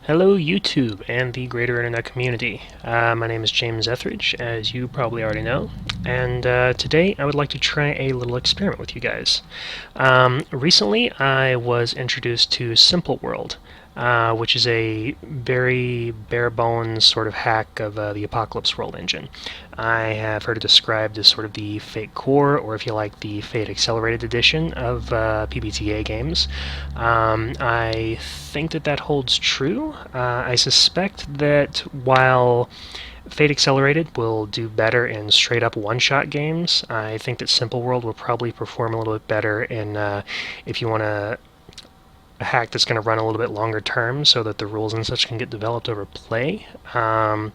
Hello YouTube and the greater internet community. My name is James Etheridge, as you probably already know, and today I would like to try a little experiment with you guys. Recently I was introduced to Simple World, which is a very bare-bones sort of hack of the Apocalypse World engine. I have heard it described as sort of the Fate Core, or if you like, the Fate Accelerated edition of PBTA games. I think that holds true. I suspect that while Fate Accelerated will do better in straight-up one-shot games, I think that Simple World will probably perform a little bit better in if you want a hack that's going to run a little bit longer term so that the rules and such can get developed over play. Uh,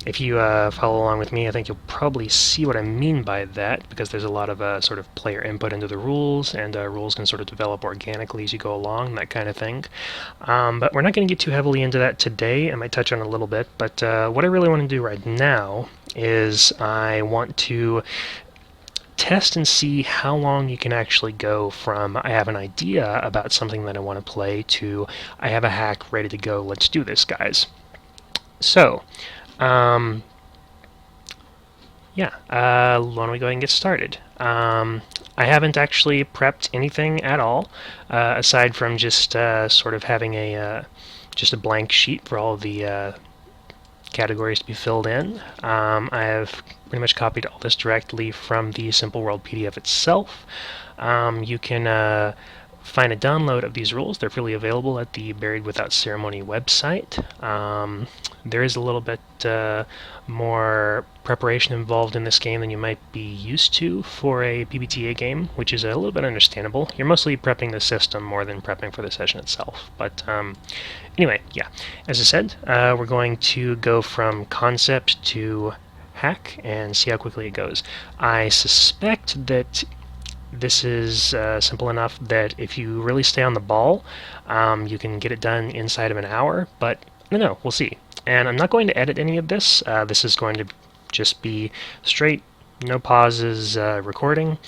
if you follow along with me, I think you'll probably see what I mean by that, because there's a lot of sort of player input into the rules, and rules can sort of develop organically as you go along, that kind of thing. But we're not going to get too heavily into that today. I might touch on it a little bit, but what I really want to do right now is I want to test and see how long you can actually go from I have an idea about something that I want to play to I have a hack ready to go, let's do this, guys. So, yeah, why don't we go ahead and get started? I haven't actually prepped anything at all, aside from just sort of having just a blank sheet for all of the categories to be filled in. I have pretty much copied all this directly from the Simple World PDF itself. You can find a download of these rules. They're freely available at the Buried Without Ceremony website. There is a little bit more preparation involved in this game than you might be used to for a PBTA game, which is a little bit understandable. You're mostly prepping the system more than prepping for the session itself. But anyway, yeah, as I said, we're going to go from concept to hack and see how quickly it goes. I suspect that this is simple enough that if you really stay on the ball, you can get it done inside of an hour, but I don't know, we'll see. And I'm not going to edit any of this. This is going to just be straight, no pauses recording.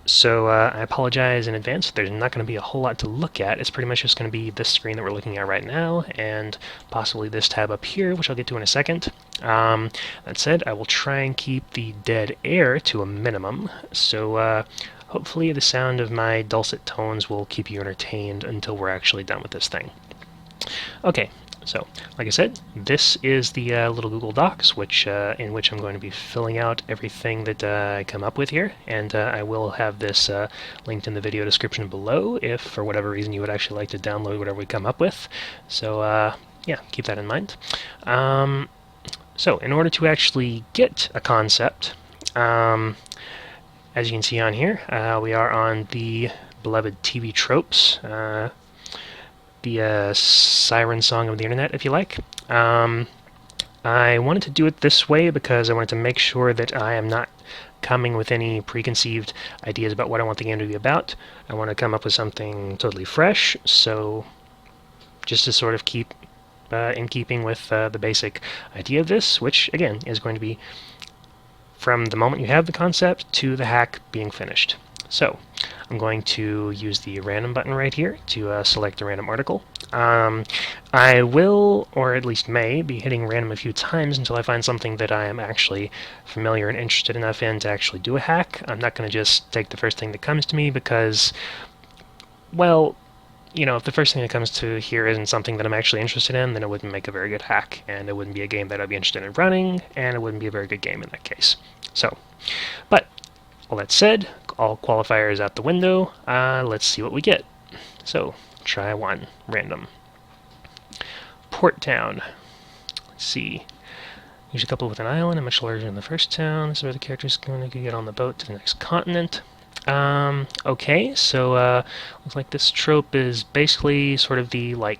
So I apologize in advance. There's not going to be a whole lot to look at. It's pretty much just going to be this screen that we're looking at right now, and possibly this tab up here, which I'll get to in a second. That said, I will try and keep the dead air to a minimum, so hopefully the sound of my dulcet tones will keep you entertained until we're actually done with this thing. Okay, so, like I said, this is the little Google Docs, in which I'm going to be filling out everything that I come up with here, and I will have this linked in the video description below if, for whatever reason, you would actually like to download whatever we come up with. So, yeah, keep that in mind. So, in order to actually get a concept, as you can see on here, we are on the beloved TV tropes, the siren song of the internet, if you like. I wanted to do it this way because I wanted to make sure that I am not coming with any preconceived ideas about what I want the game to be about. I want to come up with something totally fresh, so just to sort of keep in keeping with the basic idea of this, which, again, is going to be from the moment you have the concept to the hack being finished. So, I'm going to use the random button right here to select a random article. I will, or at least may, be hitting random a few times until I find something that I am actually familiar and interested enough in to actually do a hack. I'm not going to just take the first thing that comes to me because, well, you know, if the first thing that comes to here isn't something that I'm actually interested in, then it wouldn't make a very good hack, and it wouldn't be a game that I'd be interested in running, and it wouldn't be a very good game in that case. So, but all that said, all qualifiers out the window, let's see what we get. So, try one, random. Port town. Let's see. Use a couple with an island, and much larger than the first town. This is where the character's going to get on the boat to the next continent. Okay, so looks like this trope is basically sort of the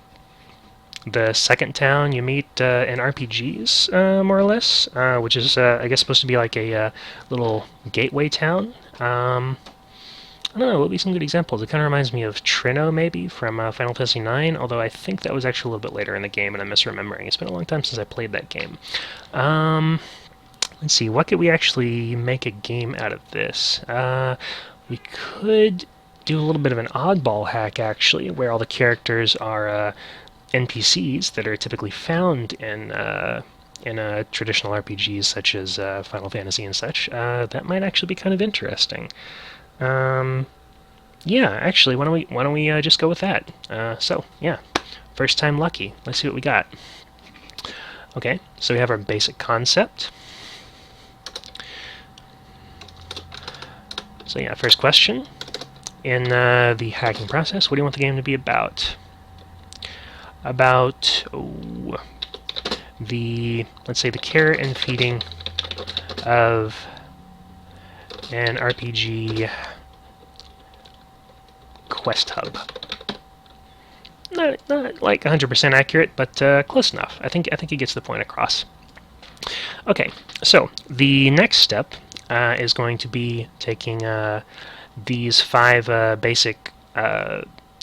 second town you meet in RPGs, more or less, which is, I guess, supposed to be like a little gateway town. I don't know, what would be some good examples? It kind of reminds me of Trino, maybe, from Final Fantasy IX, although I think that was actually a little bit later in the game, and I'm misremembering. It's been a long time since I played that game. Let's see, what could we actually make a game out of this? We could do a little bit of an oddball hack, actually, where all the characters are NPCs that are typically found in traditional RPGs such as Final Fantasy and such, that might actually be kind of interesting. Yeah, actually, why don't we just go with that? So yeah, first time lucky. Let's see what we got. Okay, so we have our basic concept. So yeah, first question. In the hacking process, what do you want the game to be about? About let's say the care and feeding of an RPG quest hub. Not like 100% accurate, but close enough. I think it gets the point across. Okay, so the next step is going to be taking these 5 basic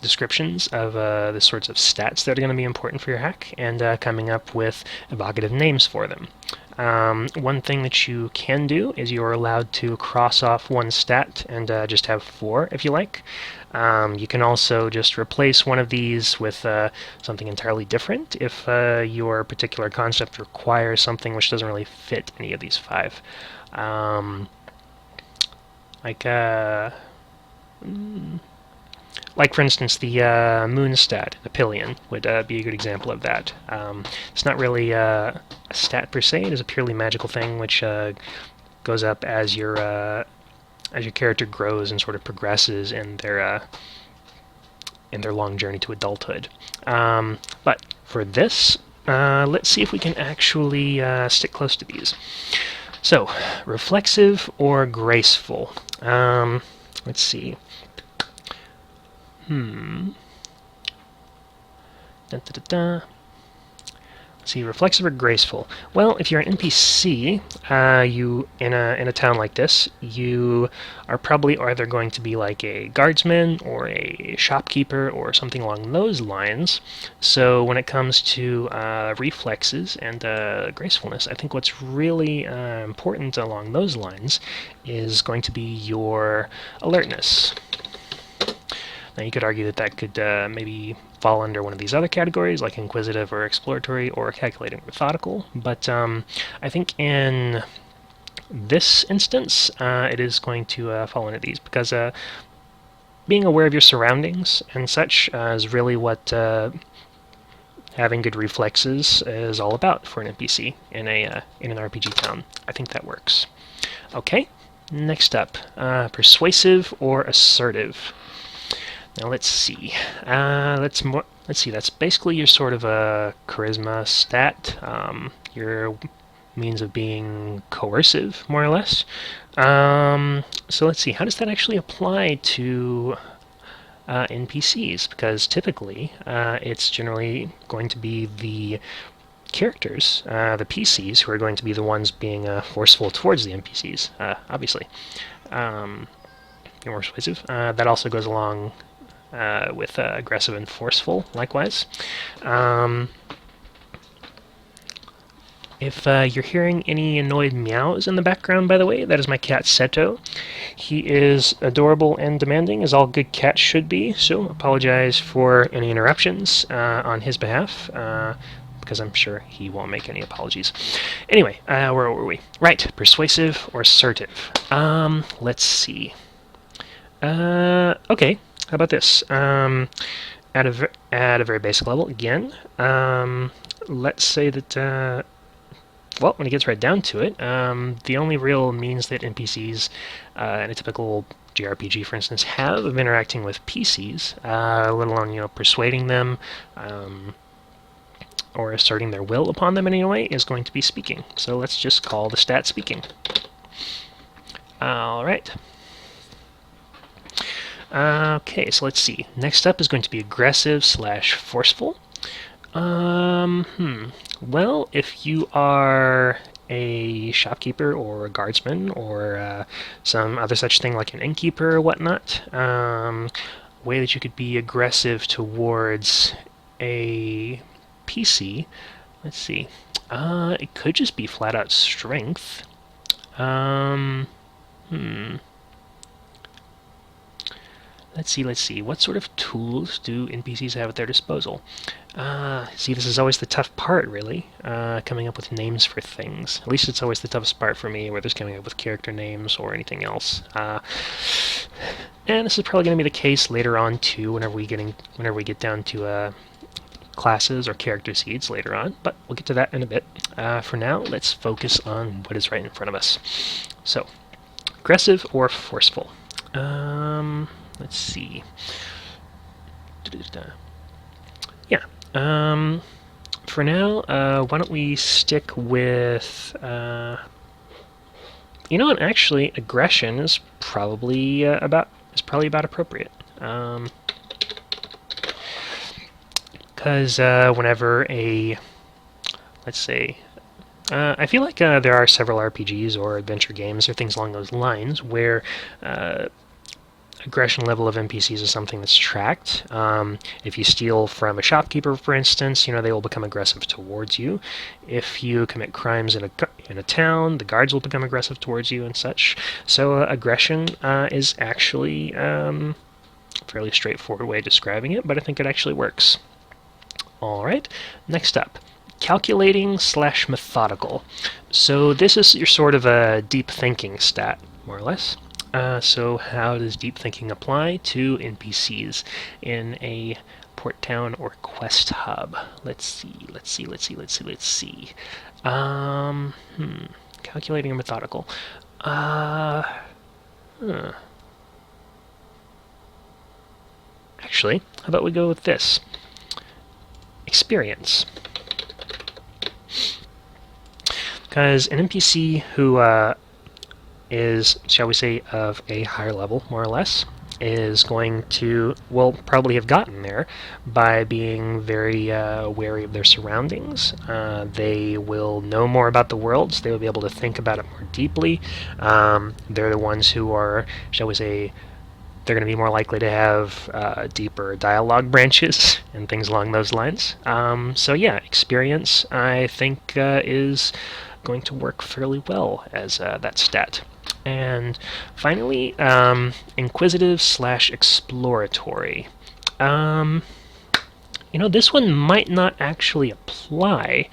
descriptions of the sorts of stats that are going to be important for your hack, and coming up with evocative names for them. One thing that you can do is you're allowed to cross off one stat and just have 4 if you like. You can also just replace one of these with something entirely different if your particular concept requires something which doesn't really fit any of these 5. Like for instance, the moon stat, the pillion, would be a good example of that. It's not really a stat per se; it is a purely magical thing which goes up as your character grows and sort of progresses in their long journey to adulthood. But for this, let's see if we can actually stick close to these. So, reflexive or graceful? Let's see. Let's see, reflexive or graceful? Well, if you're an NPC, you in a town like this, you are probably either going to be like a guardsman or a shopkeeper or something along those lines. So when it comes to reflexes and gracefulness, I think what's really important along those lines is going to be your alertness. Now you could argue that that could maybe fall under one of these other categories, like inquisitive or exploratory or calculating methodical, but I think in this instance it is going to fall into these, because being aware of your surroundings and such is really what having good reflexes is all about for an NPC in an RPG town. I think that works. Okay, next up, persuasive or assertive? Now let's see. Let's see. That's basically your sort of a charisma stat. Your means of being coercive, more or less. So let's see. How does that actually apply to NPCs? Because typically, it's generally going to be the characters, the PCs, who are going to be the ones being forceful towards the NPCs. Obviously, you're more persuasive. That also goes along with aggressive and forceful, likewise. If you're hearing any annoyed meows in the background, by the way, that is my cat Seto. He is adorable and demanding, as all good cats should be, so apologize for any interruptions on his behalf, because I'm sure he won't make any apologies. Anyway, where were we? Right, persuasive or assertive? Let's see. Okay. How about this? At a very basic level, again, let's say that, well, when it gets right down to it, the only real means that NPCs in a typical JRPG, for instance, have of interacting with PCs, let alone, persuading them or asserting their will upon them in any way, is going to be speaking. So let's just call the stat speaking. All right. Okay, so let's see. Next up is going to be aggressive/forceful. Well, if you are a shopkeeper or a guardsman or some other such thing like an innkeeper or whatnot, way that you could be aggressive towards a PC, let's see. It could just be flat out strength. Let's see. What sort of tools do NPCs have at their disposal? See, this is always the tough part, really. Coming up with names for things. At least it's always the toughest part for me, whether it's coming up with character names or anything else. And this is probably going to be the case later on too, whenever we get down to classes or character seeds later on. But we'll get to that in a bit. For now, let's focus on what is right in front of us. So, aggressive or forceful? Let's see. Yeah. For now, why don't we stick with... you know what? Actually, aggression is probably about appropriate. Because whenever let's say, I feel like there are several RPGs or adventure games or things along those lines where aggression level of NPCs is something that's tracked. If you steal from a shopkeeper, for instance, they will become aggressive towards you. If you commit crimes in a town, the guards will become aggressive towards you and such. So aggression is actually a fairly straightforward way of describing it, but I think it actually works. All right, next up, calculating/methodical. So this is your sort of a deep thinking stat, more or less. So how does deep thinking apply to NPCs in a port town or quest hub? Let's see. Calculating or methodical. Actually, how about we go with this? Experience. Because an NPC who is, shall we say, of a higher level, more or less, is going to, well, probably have gotten there by being very wary of their surroundings. They will know more about the world, so they will be able to think about it more deeply. They're the ones who are, shall we say, they're going to be more likely to have deeper dialogue branches and things along those lines. So yeah, experience, I think, is going to work fairly well as that stat. And finally, inquisitive/exploratory. This one might not actually apply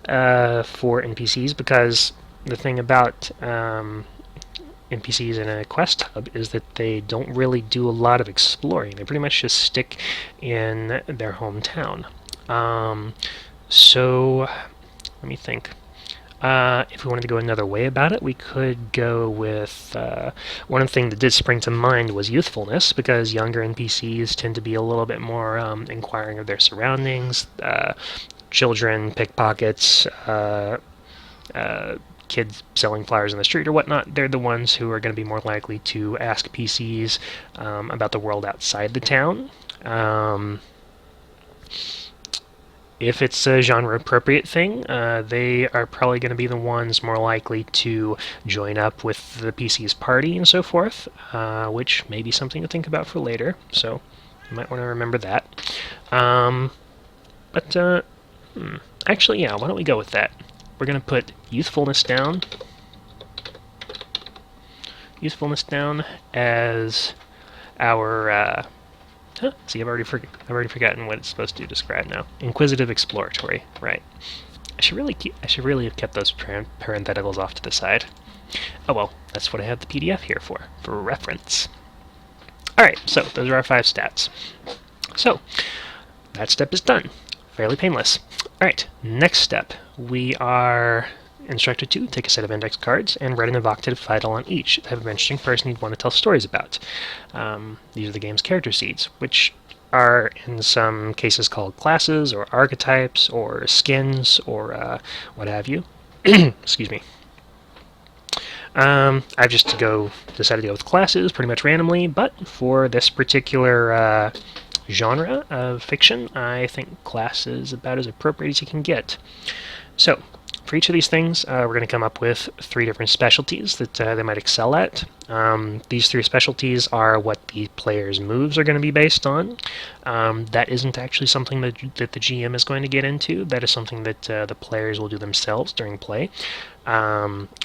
for NPCs, because the thing about NPCs in a quest hub is that they don't really do a lot of exploring. They pretty much just stick in their hometown. So, let me think. If we wanted to go another way about it, we could go with one thing that did spring to mind was youthfulness, because younger NPCs tend to be a little bit more inquiring of their surroundings. Children, pickpockets, kids selling flowers in the street or whatnot, they're the ones who are going to be more likely to ask PCs about the world outside the town. If it's a genre-appropriate thing, they are probably going to be the ones more likely to join up with the PC's party and so forth, which may be something to think about for later, so you might want to remember that. Actually, yeah, why don't we go with that? We're going to put youthfulness down. Youthfulness down as our... See, I've already forgotten what it's supposed to describe now. Inquisitive exploratory, right? I should really have kept those parentheticals off to the side. Oh well, that's what I have the PDF here for reference. All right, so those are our 5 stats. So that step is done. Fairly painless. All right, next step. We are instructed to take a set of index cards and write an evocative title on each that have an interesting person you'd want to tell stories about. These are the game's character seeds, which are in some cases called classes or archetypes or skins or what have you. Excuse me. I've just decided to go with classes pretty much randomly, but for this particular genre of fiction, I think class is about as appropriate as you can get. So, for each of these things, we're going to come up with 3 different specialties that they might excel at. These 3 specialties are what the player's moves are going to be based on. That isn't actually something that the GM is going to get into. That is something that the players will do themselves during play,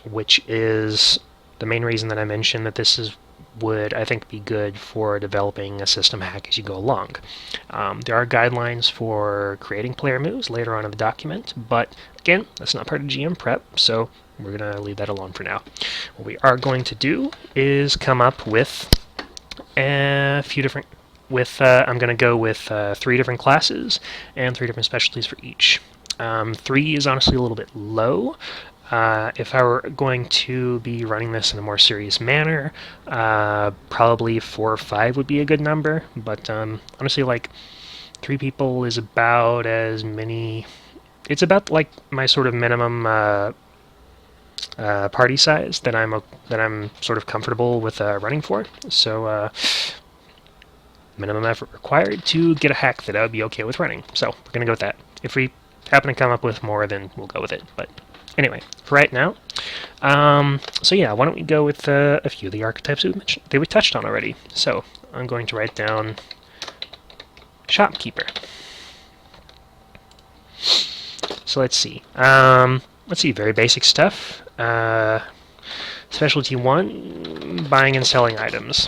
which is the main reason that I mentioned that this is would, I think, be good for developing a system hack as you go along. There are guidelines for creating player moves later on in the document, but again, that's not part of GM prep, so we're going to leave that alone for now. What we are going to do is come up with a few different I'm going to go with 3 different classes and 3 different specialties for each. 3 is honestly a little bit low. If I were going to be running this in a more serious manner, probably 4 or 5 would be a good number, but honestly, like, 3 people is about as many. It's about like my sort of minimum party size that I'm sort of comfortable with running for. So minimum effort required to get a hack that I would be okay with running. So we're gonna go with that. If we happen to come up with more, then we'll go with it. But anyway, for right now, so yeah, why don't we go with a few of the archetypes we touched on already. So I'm going to write down shopkeeper. So let's see. Very basic stuff. Specialty 1, buying and selling items.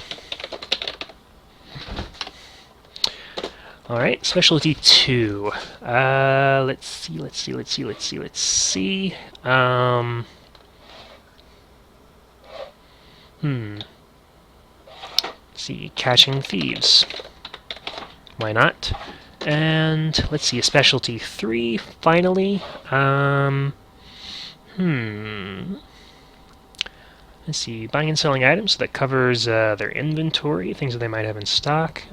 Alright, specialty 2. Let's see. Let's see, catching thieves. Why not? And let's see, a specialty 3, finally. Let's see, buying and selling items, so that covers their inventory, things that they might have in stock.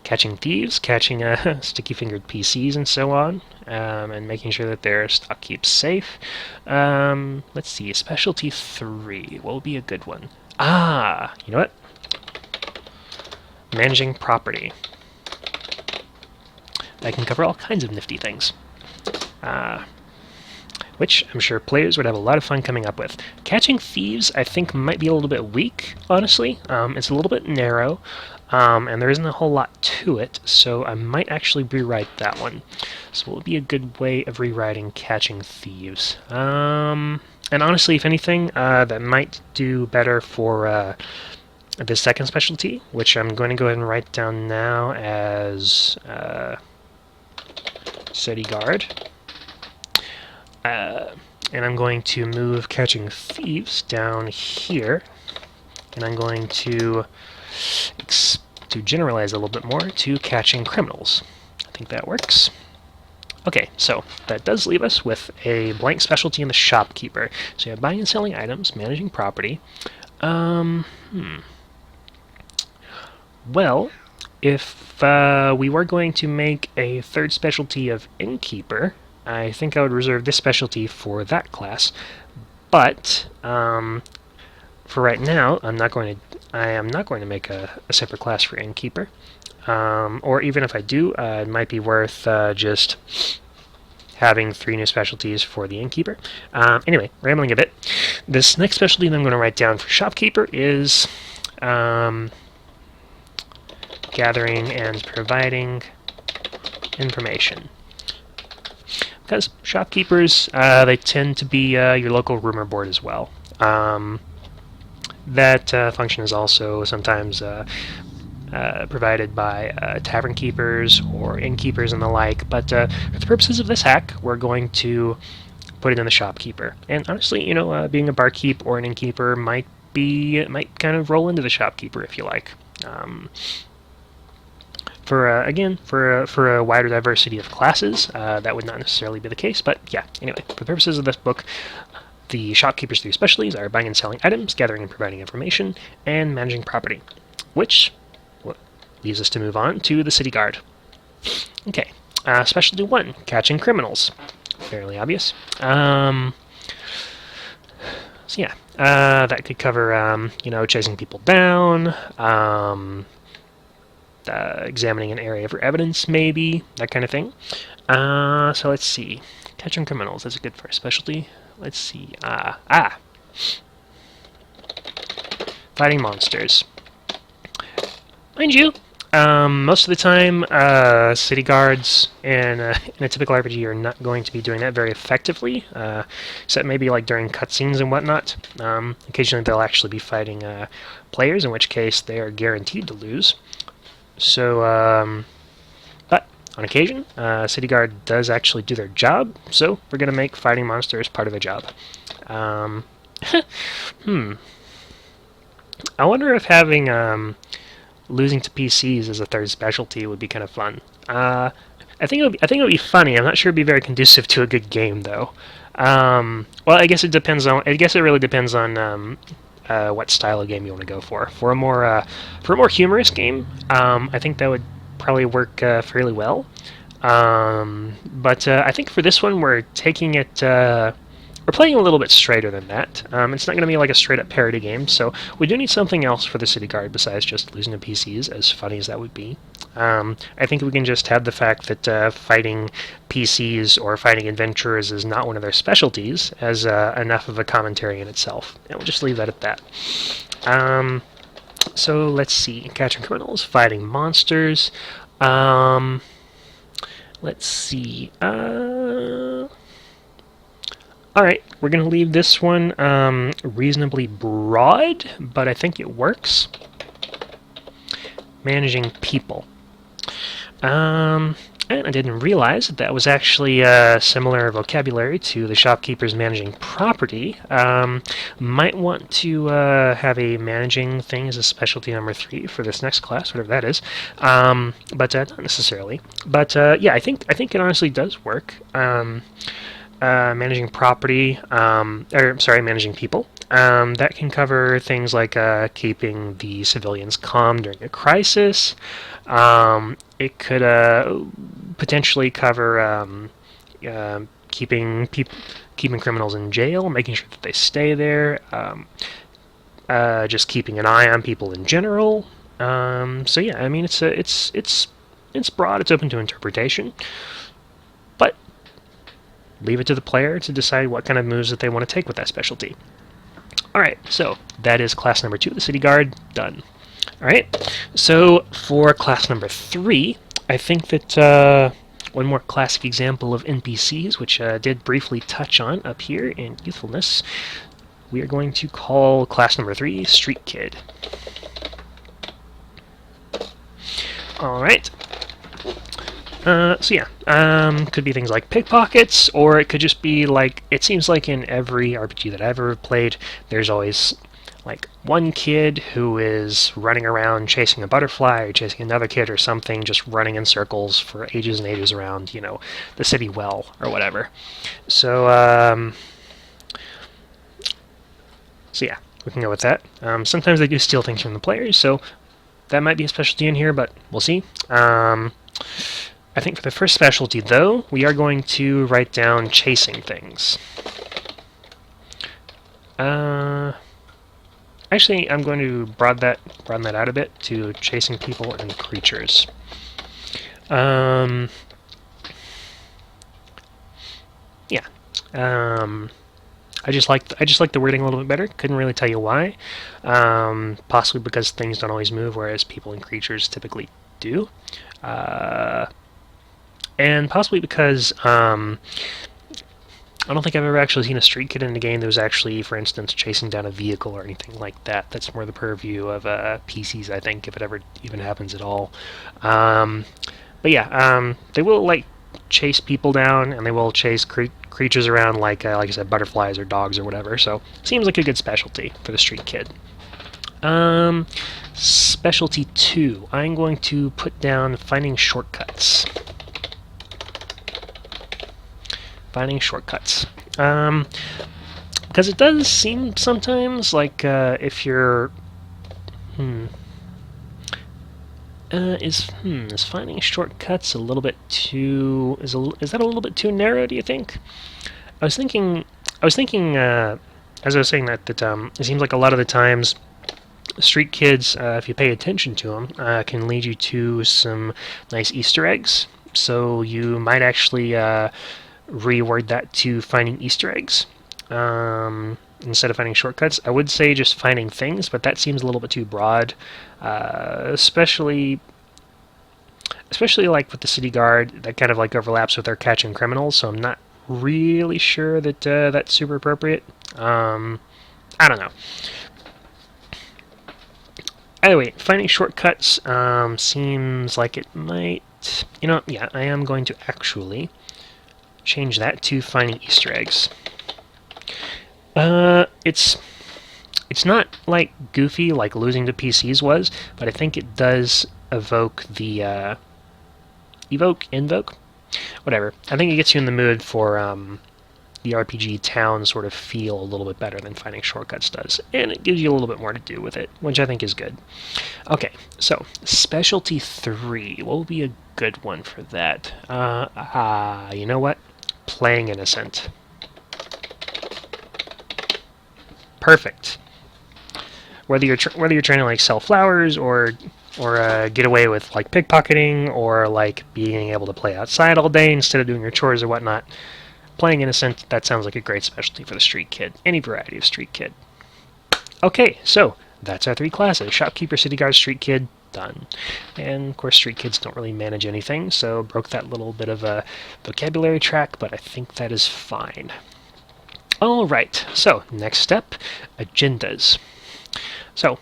Catching thieves, catching sticky-fingered PCs and so on, and making sure that their stock keeps safe. Let's see, specialty 3, what would be a good one? You know what? Managing property. That can cover all kinds of nifty things. Which I'm sure players would have a lot of fun coming up with. Catching thieves, I think, might be a little bit weak, honestly. It's a little bit narrow, and there isn't a whole lot to it, so I might actually rewrite that one. So what would be a good way of rewriting catching thieves? And honestly, if anything, that might do better for the second specialty, which I'm going to go ahead and write down now as City Guard. And I'm going to move catching thieves down here, and I'm going to generalize a little bit more to catching criminals. I think that works. Okay, so that does leave us with a blank specialty in the shopkeeper. So you have buying and selling items, managing property. Well, if we were going to make a third specialty of innkeeper, I think I would reserve this specialty for that class. But for right now, I am not going to make a separate class for innkeeper. Or even if I do, it might be worth just having 3 new specialties for the innkeeper. Anyway, rambling a bit. This next specialty that I'm going to write down for shopkeeper is gathering and providing information. Because shopkeepers, they tend to be your local rumor board as well. That function is also sometimes provided by tavern keepers or innkeepers and the like, but for the purposes of this hack, we're going to put it in the shopkeeper. And honestly, you know, being a barkeep or an innkeeper might kind of roll into the shopkeeper if you like. For a wider diversity of classes, that would not necessarily be the case, but yeah, anyway, for the purposes of this book, the shopkeeper's 3 specialties are buying and selling items, gathering and providing information, and managing property, which leaves us to move on to the City Guard. Okay, specialty 1, catching criminals. Fairly obvious. So yeah, that could cover, chasing people down, examining an area for evidence, maybe, that kind of thing. So let's see. Catching criminals, that's a good first specialty. Let's see. Fighting monsters. Mind you, Most of the time, city guards in a typical RPG are not going to be doing that very effectively, except maybe like during cutscenes and whatnot. Occasionally, they'll actually be fighting players, in which case they are guaranteed to lose. So, but on occasion, city guard does actually do their job. So we're going to make fighting monsters part of the job. I wonder if having losing to PCs as a third specialty would be kind of fun. I think it would be funny. I'm not sure it'd be very conducive to a good game, though. Well, I guess it depends on. I guess it really depends on what style of game you want to go for. For a more humorous game, I think that would probably work fairly well. But I think for this one, we're taking it. We're playing a little bit straighter than that. It's not going to be like a straight-up parody game, so we do need something else for the city guard besides just losing to PCs, as funny as that would be. I think we can just have the fact that fighting PCs or fighting adventurers is not one of their specialties as enough of a commentary in itself. And we'll just leave that at that. So let's see. Catching criminals, fighting monsters. Let's see. Alright, we're going to leave this one reasonably broad, but I think it works. Managing people. And I didn't realize that was actually a similar vocabulary to the shopkeepers managing property. Might want to have a managing thing as a specialty number 3 for this next class, whatever that is. But not necessarily. But yeah, I think it honestly does work. Managing property, managing people. That can cover things like keeping the civilians calm during a crisis. It could potentially cover keeping criminals in jail, making sure that they stay there. Just keeping an eye on people in general. So yeah, I mean it's broad. It's open to interpretation. But leave it to the player to decide what kind of moves that they want to take with that specialty. Alright, so that is class number 2, the City Guard, done. Alright, so for class number 3, I think that one more classic example of NPCs, which I did briefly touch on up here in Youthfulness, we are going to call class number 3 Street Kid. Alright. So yeah, could be things like pickpockets, or it could just be like, it seems like in every RPG that I've ever played, there's always like one kid who is running around chasing a butterfly, or chasing another kid or something, just running in circles for ages and ages around, you know, the city well, or whatever. So yeah, we can go with that. Sometimes they do steal things from the players, so that might be a specialty in here, but we'll see. I think for the first specialty, though, we are going to write down chasing things. Actually, I'm going to broaden that out a bit to chasing people and creatures. Yeah. I just like the wording a little bit better. Couldn't really tell you why. Possibly because things don't always move, whereas people and creatures typically do. And possibly because I don't think I've ever actually seen a street kid in a game that was actually, for instance, chasing down a vehicle or anything like that. That's more the purview of PCs, I think, if it ever even happens at all. But yeah, they will like chase people down, and they will chase creatures around, like I said, butterflies or dogs or whatever. So seems like a good specialty for the street kid. Specialty 2, I'm going to put down finding shortcuts. Finding shortcuts. Because it does seem sometimes like if you're... Is finding shortcuts a little bit too... Is that a little bit too narrow, do you think? I was thinking, as I was saying that it seems like a lot of the times street kids, if you pay attention to them, can lead you to some nice Easter eggs. So you might actually reword that to finding Easter eggs instead of finding shortcuts. I would say just finding things, but that seems a little bit too broad, especially especially like with the city guard, that kind of like overlaps with our catching criminals. So I'm not really sure that that's super appropriate. I don't know. Anyway, finding shortcuts seems like it might. You know, yeah, I am going to actually change that to finding Easter eggs. It's not like goofy like losing to PCs was, but I think it does evoke the invoke, whatever. I think it gets you in the mood for the RPG town sort of feel a little bit better than finding shortcuts does, and it gives you a little bit more to do with it, which I think is good. Okay, so specialty 3. What will be a good one for that? You know what? Playing innocent. Perfect. Whether you're trying to like sell flowers or get away with like pickpocketing or like being able to play outside all day instead of doing your chores or whatnot, playing innocent, that sounds like a great specialty for the street kid. Any variety of street kid. Okay, so that's our 3 classes. Shopkeeper, city guard, street kid, done. And of course street kids don't really manage anything, so broke that little bit of a vocabulary track, but I think that is fine. Alright, so next step, agendas. So,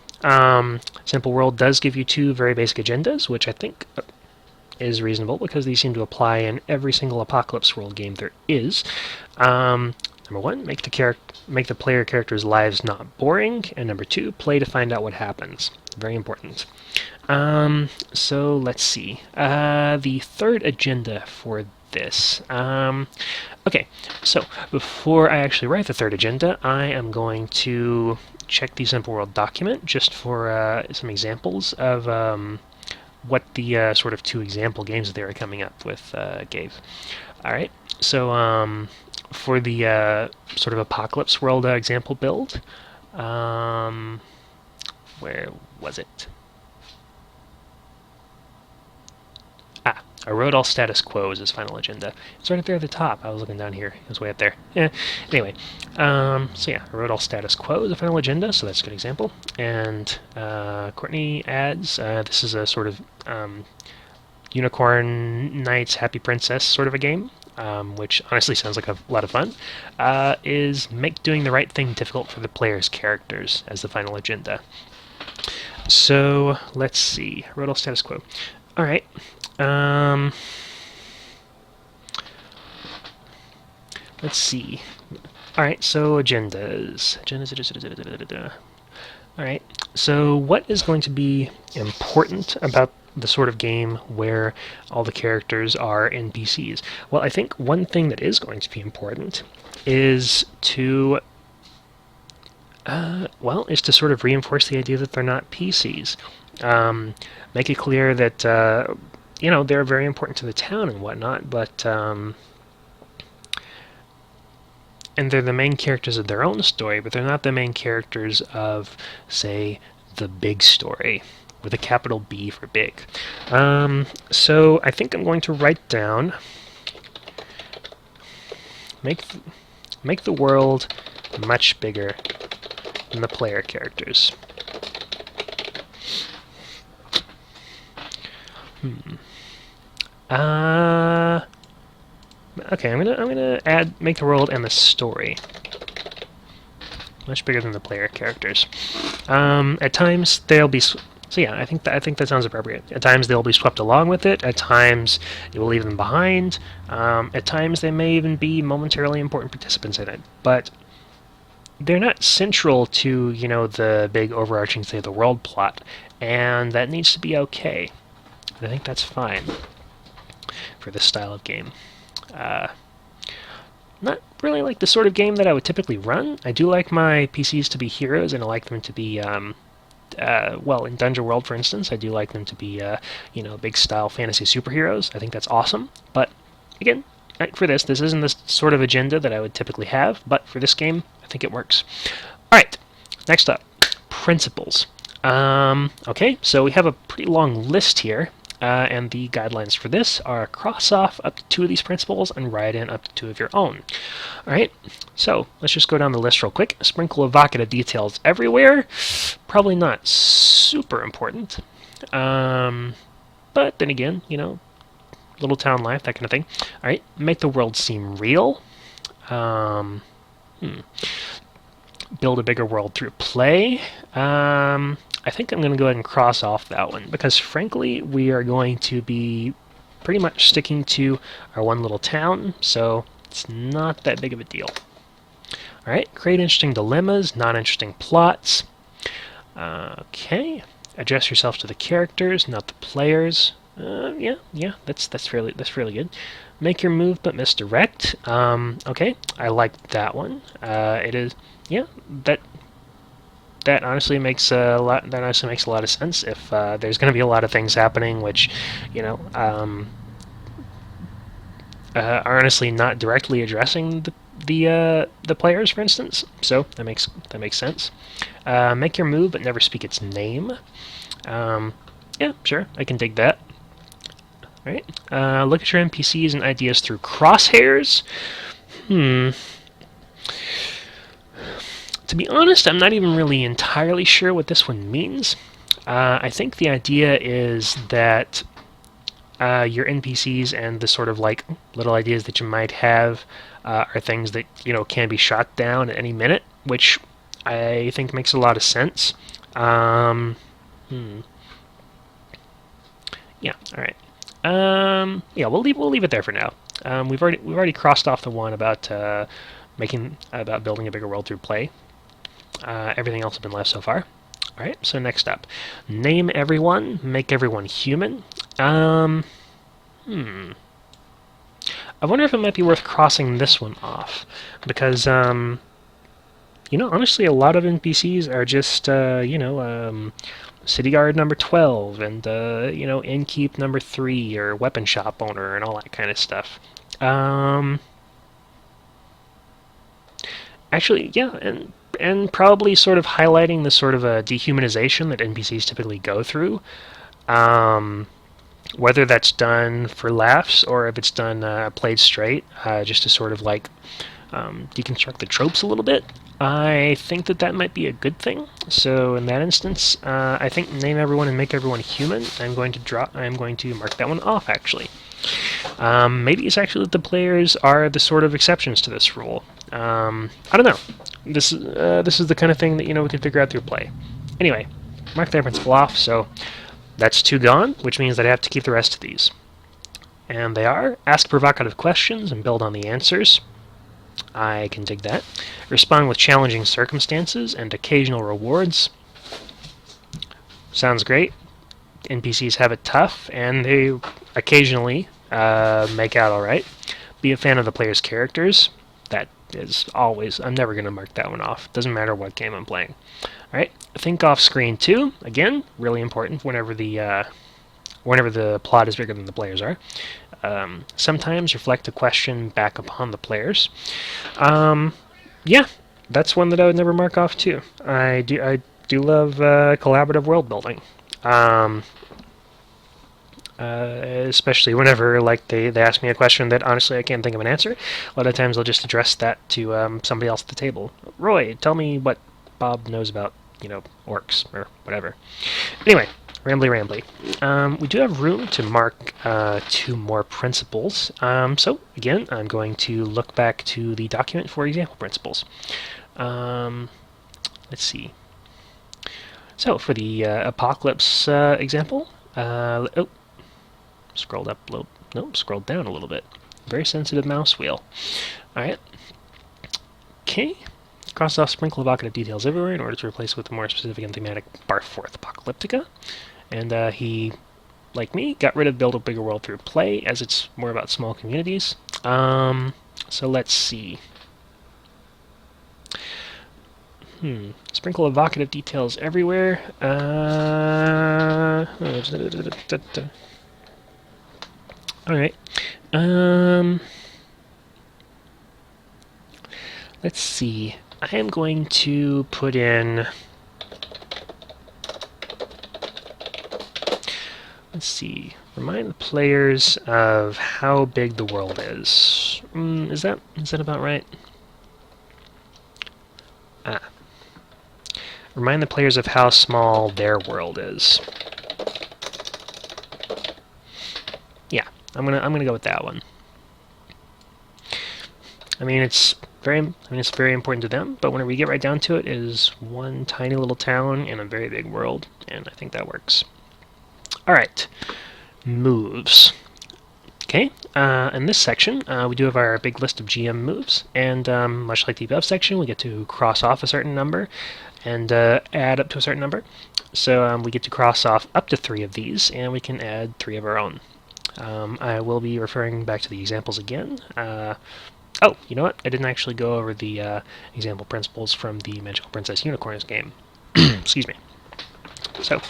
Simple World does give you 2 very basic agendas, which I think is reasonable because these seem to apply in every single Apocalypse World game there is. Number 1, make the player characters' lives not boring, and number 2, play to find out what happens. Very important. So let's see. The third agenda for this. Okay, so before I actually write the third agenda, I am going to check the Simple World document just for some examples of what the sort of 2 example games that they were coming up with gave. Alright, so for the sort of Apocalypse World example build, where was it? I wrote all status quo as his final agenda. It's right up there at the top. I was looking down here. It was way up there. Yeah. Anyway, so yeah, I wrote all status quo as a final agenda, so that's a good example. And Courtney adds, this is a sort of Unicorn Knights Happy Princess sort of a game, which honestly sounds like a lot of fun, is make doing the right thing difficult for the player's characters as the final agenda. So let's see. I wrote all status quo. All right. Let's see. Alright, so agendas. Alright, so what is going to be important about the sort of game where all the characters are NPCs? Well, I think one thing that is going to be important is to sort of reinforce the idea that they're not PCs. Make it clear that they're very important to the town and whatnot, but and they're the main characters of their own story, but they're not the main characters of, say, the big story, with a capital B for big. So I think I'm going to write down, make the world much bigger than the player characters. Okay, I'm gonna make the world and the story much bigger than the player characters. At times they'll be I think that sounds appropriate. At times they'll be swept along with it. At times you will leave them behind. At times they may even be momentarily important participants in it, but they're not central to the big overarching say the world plot, and that needs to be okay. I think that's fine for this style of game. Not really like the sort of game that I would typically run. I do like my PCs to be heroes, and I like them to be, in Dungeon World, for instance, I do like them to be, big style fantasy superheroes. I think that's awesome. But again, for this isn't the sort of agenda that I would typically have, but for this game, I think it works. All right, next up, principles. Okay, so we have a pretty long list here. And the guidelines for this are cross off up to 2 of these principles and write in up to 2 of your own. Alright, so let's just go down the list real quick. Sprinkle evocative details everywhere. Probably not super important. but then again, you know, little town life, that kind of thing. All right, make the world seem real. Um, Build a bigger world through play. I think I'm going to go ahead and cross off that one because, frankly, we are going to be pretty much sticking to our one little town, so it's not that big of a deal. All right, create interesting dilemmas, not interesting plots. Okay, address yourself to the characters, not the players. Yeah, that's really good. Make your move but misdirect. Okay, I like that one. It is, yeah, that honestly makes a lot. That honestly makes a lot of sense. If there's going to be a lot of things happening, which, you know, are honestly not directly addressing the players, for instance. So that makes sense. Make your move but never speak its name. Yeah, sure, I can dig that. All right. Look at your NPCs and ideas through crosshairs. To be honest, I'm not even really entirely sure what this one means. I think the idea is that your NPCs and the sort of like little ideas that you might have are things that, you know, can be shot down at any minute, which I think makes a lot of sense. Yeah. All right. Yeah, we'll leave it there for now. We've already crossed off the one about building a bigger world through play. Everything else has been left so far. All right. So next up, name everyone, make everyone human. I wonder if it might be worth crossing this one off because you know, honestly, a lot of NPCs are just city guard number 12 and you know, innkeep number 3 or weapon shop owner and all that kind of stuff. Actually, yeah, and probably sort of highlighting the sort of a dehumanization that NPCs typically go through. Whether that's done for laughs or if it's done played straight, just to sort of like deconstruct the tropes a little bit. I think that might be a good thing. So in that instance, I think name everyone and make everyone human. I'm going to mark that one off actually. Maybe it's actually that the players are the sort of exceptions to this rule. I don't know. This is the kind of thing that, you know, we can figure out through play. Anyway, mark that principle off. So that's 2 gone, which means that I have to keep the rest of these. And they are ask provocative questions and build on the answers. I can dig that. Respond with challenging circumstances and occasional rewards. Sounds great. NPCs have it tough, and they occasionally make out alright. Be a fan of the player's characters. That is always... I'm never going to mark that one off. Doesn't matter what game I'm playing. Alright, think off screen too. Again, really important whenever the plot is bigger than the players are. Sometimes reflect a question back upon the players. Yeah, that's one that I would never mark off too. I do love collaborative world building. Especially whenever like they ask me a question that honestly I can't think of an answer. A lot of times I'll just address that to somebody else at the table. Roy, tell me what Bob knows about, you know, orcs or whatever. Anyway, rambly. We do have room to mark 2 more principles. So again, I'm going to look back to the document for example principles. Let's see. So for the apocalypse example, scrolled up a little. Nope, scrolled down a little bit. Very sensitive mouse wheel. All right. Okay. Cross off sprinkle evocative details everywhere in order to replace with a more specific and thematic Barforth Apocalyptica. And he, like me, got rid of build a bigger world through play, as it's more about small communities. So let's see. Sprinkle evocative details everywhere. Alright. Let's see. I am going to put in... Let's see. Remind the players of how big the world is. Is that about right? Remind the players of how small their world is. I'm gonna go with that one. I mean, it's very important to them, but whenever we get right down to it, it is one tiny little town in a very big world, and I think that works. All right, moves. Okay, in this section, we do have our big list of GM moves, and much like the above section, we get to cross off a certain number and add up to a certain number. So we get to cross off up to 3 of these, and we can add 3 of our own. I will be referring back to the examples again. Oh, you know what? I didn't actually go over the example principles from the Magical Princess Unicorns game. Excuse me. So,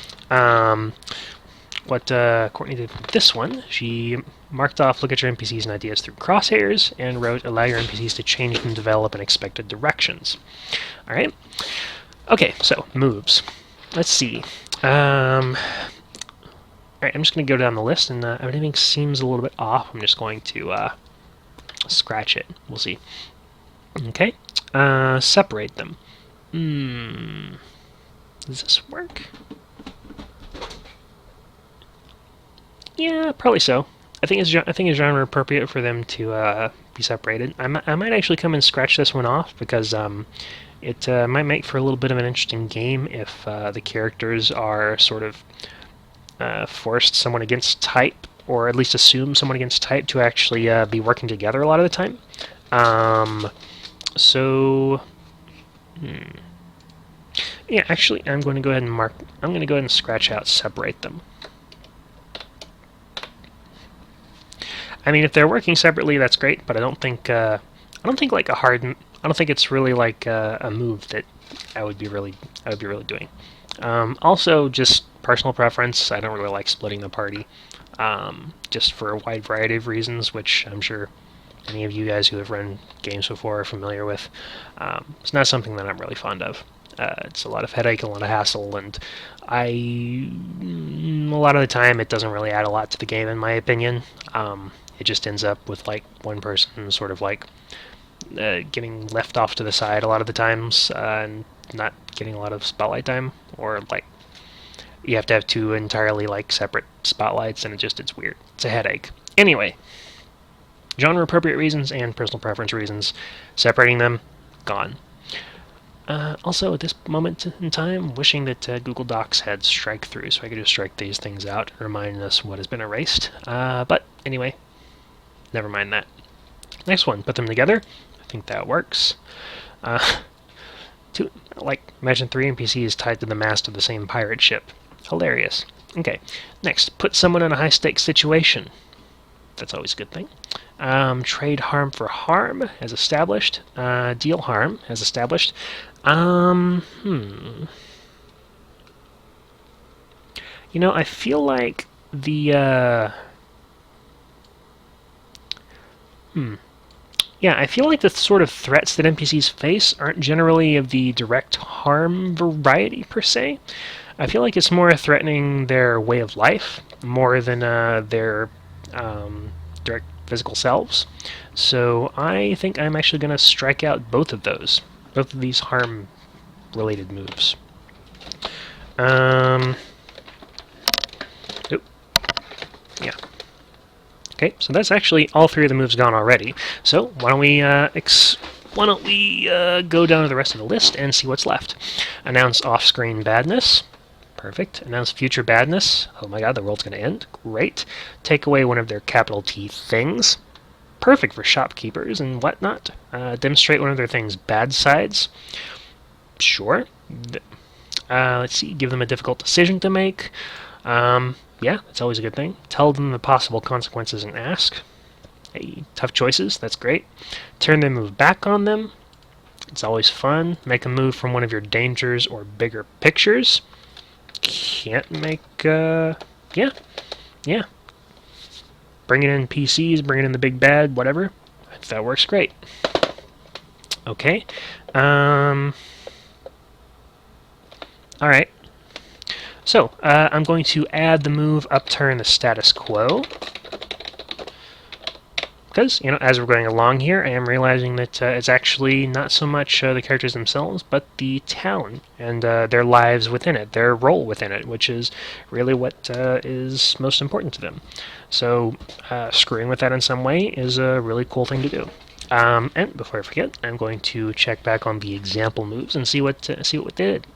what Courtney did with this one, she marked off look at your NPCs and ideas through crosshairs, and wrote allow your NPCs to change and develop in expected directions. Alright? Okay, so, moves. Let's see. Alright, I'm just going to go down the list, and if anything seems a little bit off, I'm just going to scratch it. We'll see. Okay. Separate them. Does this work? Yeah, probably so. I think it's genre appropriate for them to be separated. I might actually come and scratch this one off because it might make for a little bit of an interesting game if the characters are sort of forced someone against type, or at least assume someone against type to actually be working together a lot of the time. Yeah, actually, I'm going to go ahead and scratch out separate them. I mean, if they're working separately, that's great, but I don't think it's really like a move that I would be really doing. Also, just personal preference. I don't really like splitting the party, just for a wide variety of reasons, which I'm sure any of you guys who have run games before are familiar with. It's not something that I'm really fond of. It's a lot of headache, a lot of hassle, and a lot of the time it doesn't really add a lot to the game, in my opinion. It just ends up with like one person sort of like getting left off to the side a lot of the times, and not getting a lot of spotlight time, or like you have to have 2 entirely like separate spotlights, and it's weird. It's a headache. Anyway, genre appropriate reasons and personal preference reasons, separating them, gone. Also, at this moment in time, wishing that Google Docs had strike through, so I could just strike these things out, reminding us what has been erased. But anyway, never mind that. Next one, put them together. I think that works. Imagine 3 NPCs tied to the mast of the same pirate ship. Hilarious. Okay, next, put someone in a high-stakes situation. That's always a good thing. Trade harm for harm, as established. Deal harm, as established. You know, I feel like the, Yeah, I feel like the sort of threats that NPCs face aren't generally of the direct harm variety, per se. I feel like it's more threatening their way of life, more than their direct physical selves. So I think I'm actually going to strike out both of these harm-related moves. Yeah. Okay, so that's actually all 3 of the moves gone already. So why don't we go down to the rest of the list and see what's left? Announce off-screen badness. Perfect. Announce future badness. Oh my god, the world's going to end. Great. Take away one of their capital T things. Perfect for shopkeepers and whatnot. Demonstrate one of their things' bad sides. Sure. Let's see. Give them a difficult decision to make. Yeah, that's always a good thing. Tell them the possible consequences and ask. Hey, tough choices. That's great. Turn their move back on them. It's always fun. Make a move from one of your dangers or bigger pictures. Can't make, yeah. Bring it in PCs, bring it in the big bad, whatever. That works great. Okay. Alright. So, I'm going to add the move upturn the status quo. because, as we're going along here, I am realizing that it's actually not so much the characters themselves, but the town and their lives within it, their role within it, which is really what is most important to them. So screwing with that in some way is a really cool thing to do. And before I forget, I'm going to check back on the example moves and see what we did.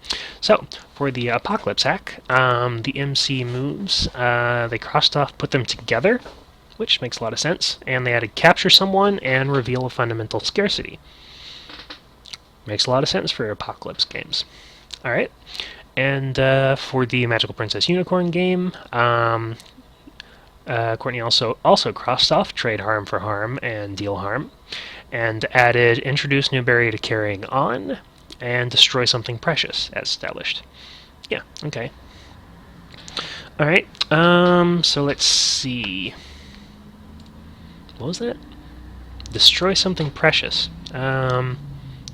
So for the Apocalypse hack, the MC moves, they crossed off, put them together, which makes a lot of sense, and they added capture someone and reveal a fundamental scarcity. Makes a lot of sense for Apocalypse games. All right, and for the Magical Princess Unicorn game, Courtney also crossed off trade harm for harm and deal harm, and added introduce new barrier to carrying on, and destroy something precious as established. Yeah, okay. All right. So let's see. What was that? Destroy something precious.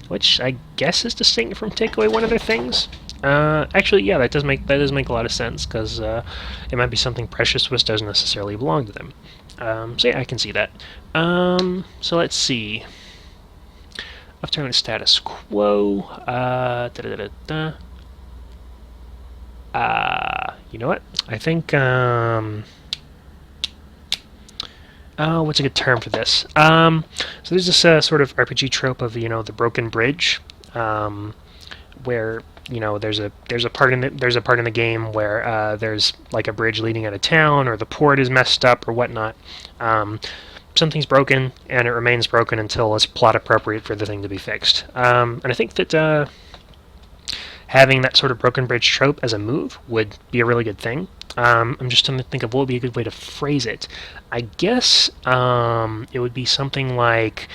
Which I guess is distinct from take away one of their things. Actually, yeah, that does make a lot of sense, because it might be something precious which doesn't necessarily belong to them. So yeah, I can see that. So let's see. After status quo. You know what? I think. Oh, what's a good term for this? So there's this sort of RPG trope of the broken bridge, where there's a part in the game where there's like a bridge leading out of town, or the port is messed up or whatnot. Something's broken, and it remains broken until it's plot appropriate for the thing to be fixed. And I think that having that sort of broken bridge trope as a move would be a really good thing. I'm just trying to think of what would be a good way to phrase it. I guess it would be something like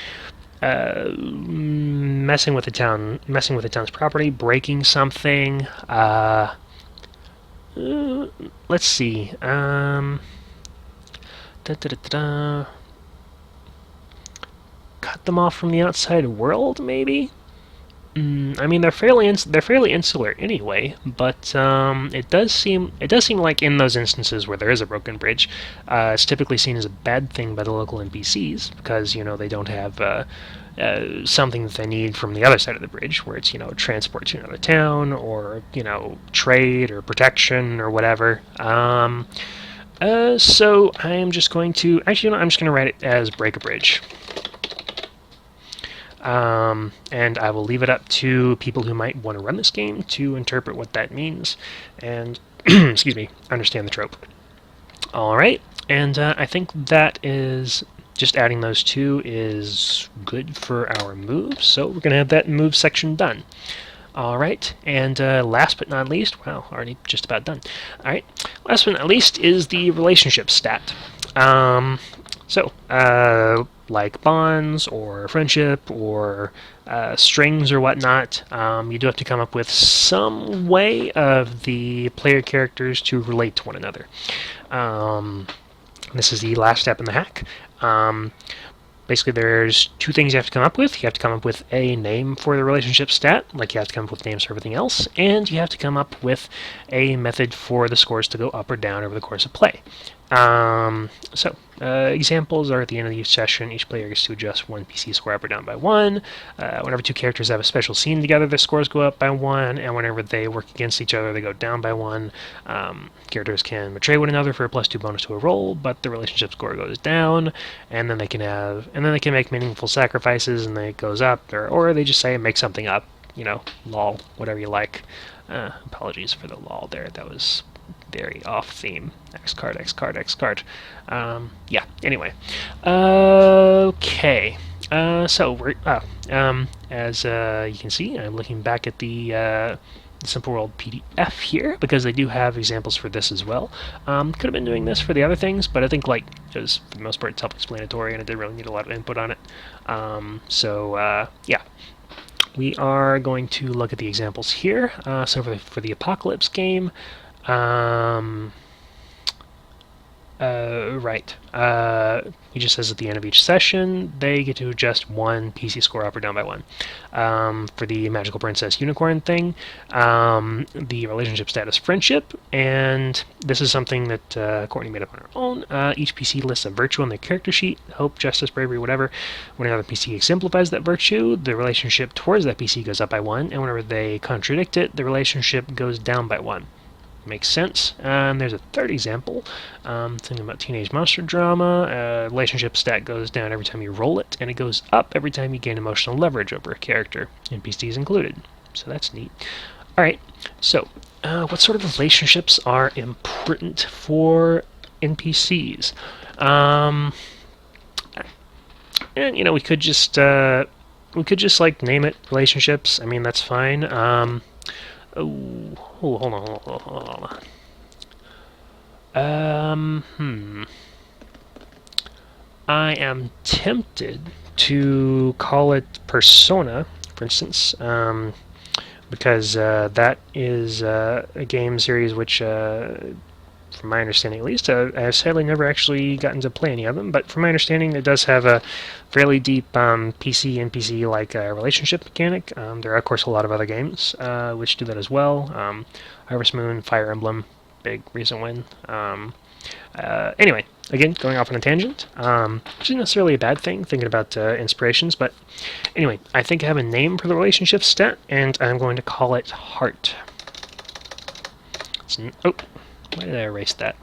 messing with the town's property, breaking something. Let's see. Cut them off from the outside world, maybe. I mean, they're fairly insular anyway, but it does seem like in those instances where there is a broken bridge, it's typically seen as a bad thing by the local NPCs, because they don't have something that they need from the other side of the bridge, where it's transport to another town, or trade or protection or whatever. So I am just going to I'm just going to write it as break a bridge. And I will leave it up to people who might want to run this game to interpret what that means and, excuse me, understand the trope. Alright, and I think that is just adding those two is good for our moves, so we're going to have that move section done. Alright, and last but not least, wow, already just about done. Alright, last but not least is the relationship stat. Like bonds or friendship or strings or whatnot, you do have to come up with some way of the player characters to relate to one another. This is the last step in the hack. Basically, there's two things you have to come up with. You have to come up with a name for the relationship stat, like you have to come up with names for everything else, and you have to come up with a method for the scores to go up or down over the course of play. Examples are at the end of each session. Each player gets to adjust one PC score up or down by 1. Whenever two characters have a special scene together, their scores go up by 1, and whenever they work against each other, they go down by 1. Characters can betray one another for a +2 bonus to a roll, but the relationship score goes down, and then they can make meaningful sacrifices, and then it goes up, or they just say make something up, lol, whatever you like. Apologies for the lol there. That was very off theme. X card. Yeah, anyway. Okay. So we're as you can see, I'm looking back at the Simple World PDF here, because they do have examples for this as well. Could have been doing this for the other things, but I think it was, for the most part, self-explanatory, and it didn't really need a lot of input on it. Yeah. We are going to look at the examples here. So for the Apocalypse game, Right. He just says at the end of each session, they get to adjust one PC score up or down by one. For the Magical Princess Unicorn thing, the relationship status friendship, and this is something that Courtney made up on her own. Each PC lists a virtue on their character sheet: hope, justice, bravery, whatever. When another PC exemplifies that virtue, the relationship towards that PC goes up by one, and whenever they contradict it, the relationship goes down by one. Makes sense. There's a third example. Thinking about teenage monster drama. Relationship stat goes down every time you roll it, and it goes up every time you gain emotional leverage over a character, NPCs included. So that's neat. Alright, so what sort of relationships are important for NPCs? And we could just like name it relationships. I mean, that's fine. Hold on. I am tempted to call it persona, for instance, because that is a game series which, from my understanding at least, I've sadly never actually gotten to play any of them, but from my understanding it does have a fairly deep PC-NPC-like relationship mechanic. There are, of course, a lot of other games which do that as well. Harvest Moon, Fire Emblem, big recent one. Anyway, again, going off on a tangent, which isn't necessarily a bad thing, thinking about inspirations, but anyway, I think I have a name for the relationship stat, and I'm going to call it Heart. Oh, why did I erase that?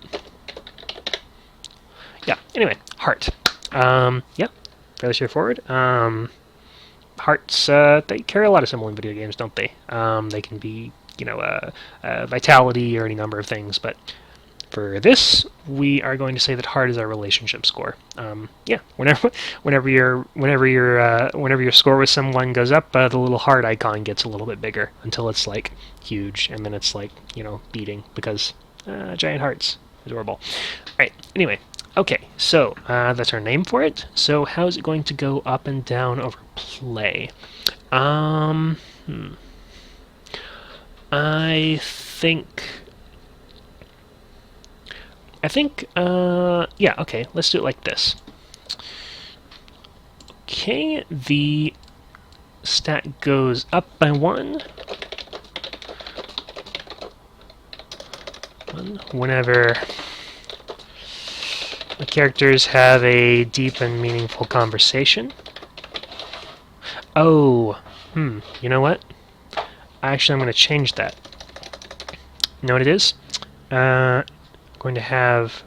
Yeah, anyway, Heart. Yeah, fairly straightforward. Hearts, they carry a lot of symbol in video games, don't they? They can be, vitality or any number of things, but for this, we are going to say that Heart is our relationship score. Yeah, whenever your score with someone goes up, the little heart icon gets a little bit bigger until it's like huge, and then it's like beating because giant hearts, adorable. All right. Anyway, okay, so that's our name for it. So how is it going to go up and down over play? I think, yeah, okay, let's do it like this. Okay, the stat goes up by one whenever the characters have a deep and meaningful conversation. Oh, you know what? Actually, I'm going to change that. You know what it is? Going to have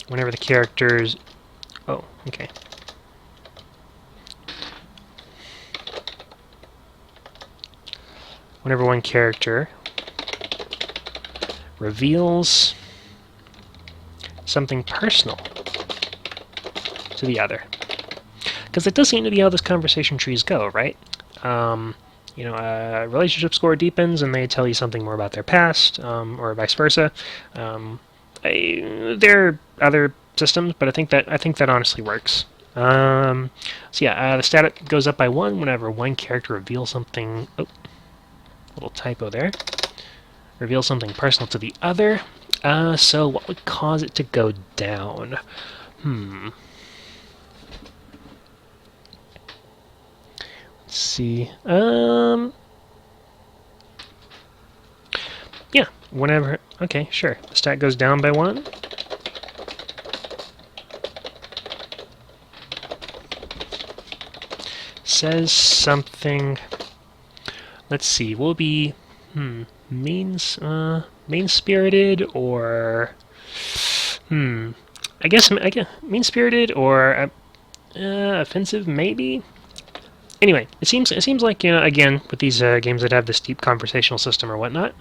whenever the characters... Oh, okay. Whenever one character reveals something personal to the other. Because it does seem to be how this conversation trees go, right? Relationship score deepens and they tell you something more about their past, or vice versa. There are other systems, but I think that honestly works. So yeah, the stat goes up by one whenever one character reveals something. Oh, little typo there. Reveals something personal to the other. So what would cause it to go down? Let's see. Yeah, whenever. Okay, sure. The stat goes down by one. Says something. Let's see. Will be mean-spirited or I guess mean-spirited or offensive, maybe. Anyway, it seems like, again, with these games that have this deep conversational system or whatnot,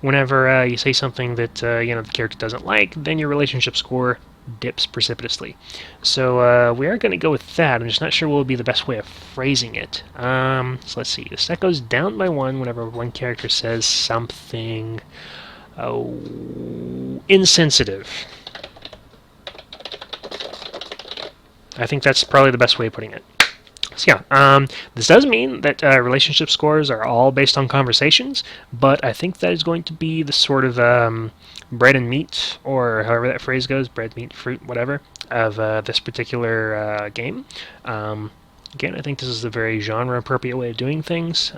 whenever you say something that the character doesn't like, then your relationship score dips precipitously. So we are going to go with that. I'm just not sure what would be the best way of phrasing it. So let's see. The stat goes down by one whenever one character says something insensitive. I think that's probably the best way of putting it. So yeah, this does mean that relationship scores are all based on conversations, but I think that is going to be the sort of bread and meat, or however that phrase goes, bread, meat, fruit, whatever, of this particular game. Again, I think this is a very genre-appropriate way of doing things.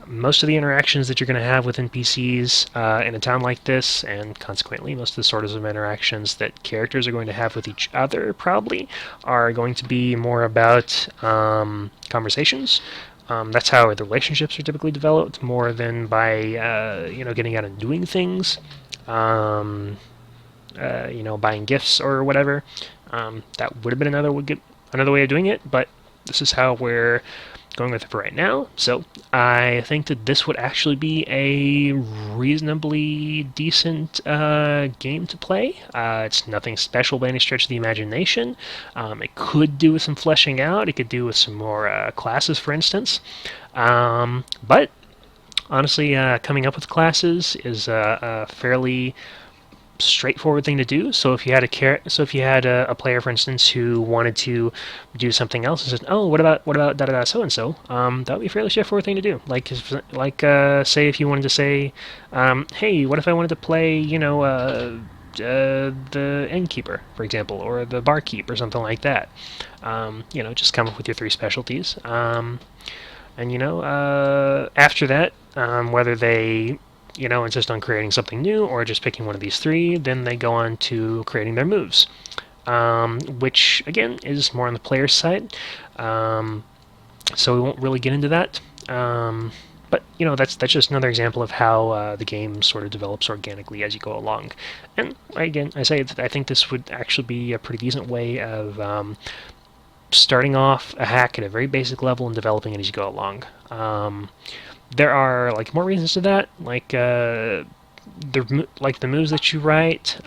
Most of the interactions that you're going to have with NPCs in a town like this, and consequently most of the sorts of interactions that characters are going to have with each other, probably, are going to be more about conversations. That's how the relationships are typically developed, more than by getting out and doing things, buying gifts or whatever. That would have been another way of doing it, but this is how we're going with it for right now. So I think that this would actually be a reasonably decent game to play. It's nothing special by any stretch of the imagination. It could do with some fleshing out. It could do with some more classes, for instance. But honestly, coming up with classes is a fairly straightforward thing to do. So if you had a player, for instance, who wanted to do something else and said, "Oh, what about da da da so and so?" That would be a fairly straightforward thing to do. Say if you wanted to say, "Hey, what if I wanted to play, the innkeeper, for example, or the barkeep, or something like that." Just come up with your three specialties. After that, whether they insist on creating something new or just picking one of these three, then they go on to creating their moves, which again is more on the player's side. So we won't really get into that. But that's just another example of how the game sort of develops organically as you go along. And again, I say that I think this would actually be a pretty decent way of starting off a hack at a very basic level and developing it as you go along. There are more reasons to that, the moves that you write.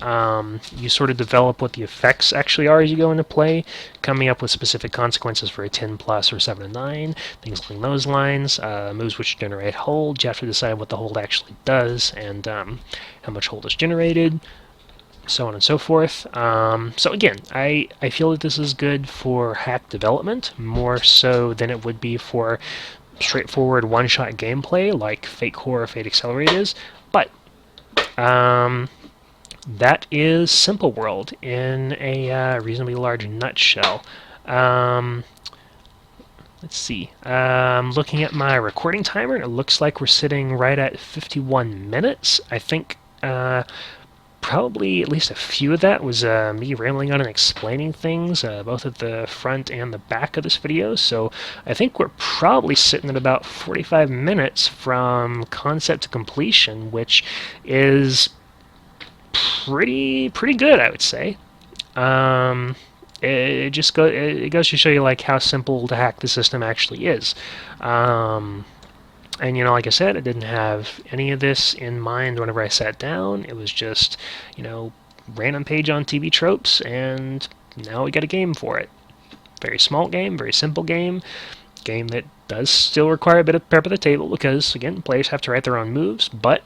You sort of develop what the effects actually are as you go into play, coming up with specific consequences for a 10 plus or 7 and 9, things along those lines. Moves which generate hold, you have to decide what the hold actually does and how much hold is generated, so on and so forth. So again, I feel that this is good for hack development, more so than it would be for straightforward one-shot gameplay like Fate Core or Fate Accelerate is. But that is Simple World in a reasonably large nutshell. Let's see. Looking at my recording timer, it looks like we're sitting right at 51 minutes. I think probably at least a few of that was me rambling on and explaining things, both at the front and the back of this video. So I think we're probably sitting at about 45 minutes from concept to completion, which is pretty good, I would say. It goes to show you how simple to hack the system actually is. And like I said, I didn't have any of this in mind whenever I sat down. It was just, random page on TV tropes, and now we got a game for it. Very small game, very simple game that does still require a bit of prep at the table because, again, players have to write their own moves. But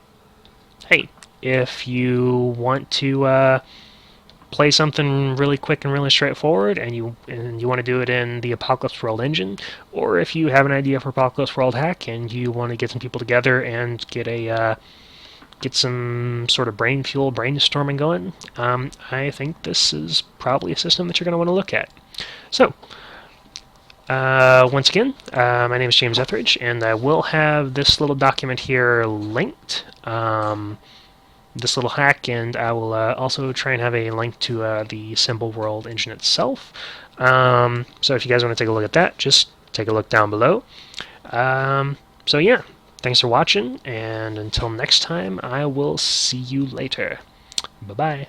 hey, if you want to play something really quick and really straightforward, and you want to do it in the Apocalypse World engine, or if you have an idea for Apocalypse World hack and you want to get some people together and get some sort of brainstorming going, I think this is probably a system that you're going to want to look at. So, once again, my name is James Etheridge, and I will have this little document here linked. This little hack, and I will also try and have a link to the Simple World engine itself. So if you guys want to take a look at that, just take a look down below. So yeah, thanks for watching, and until next time, I will see you later. Bye-bye.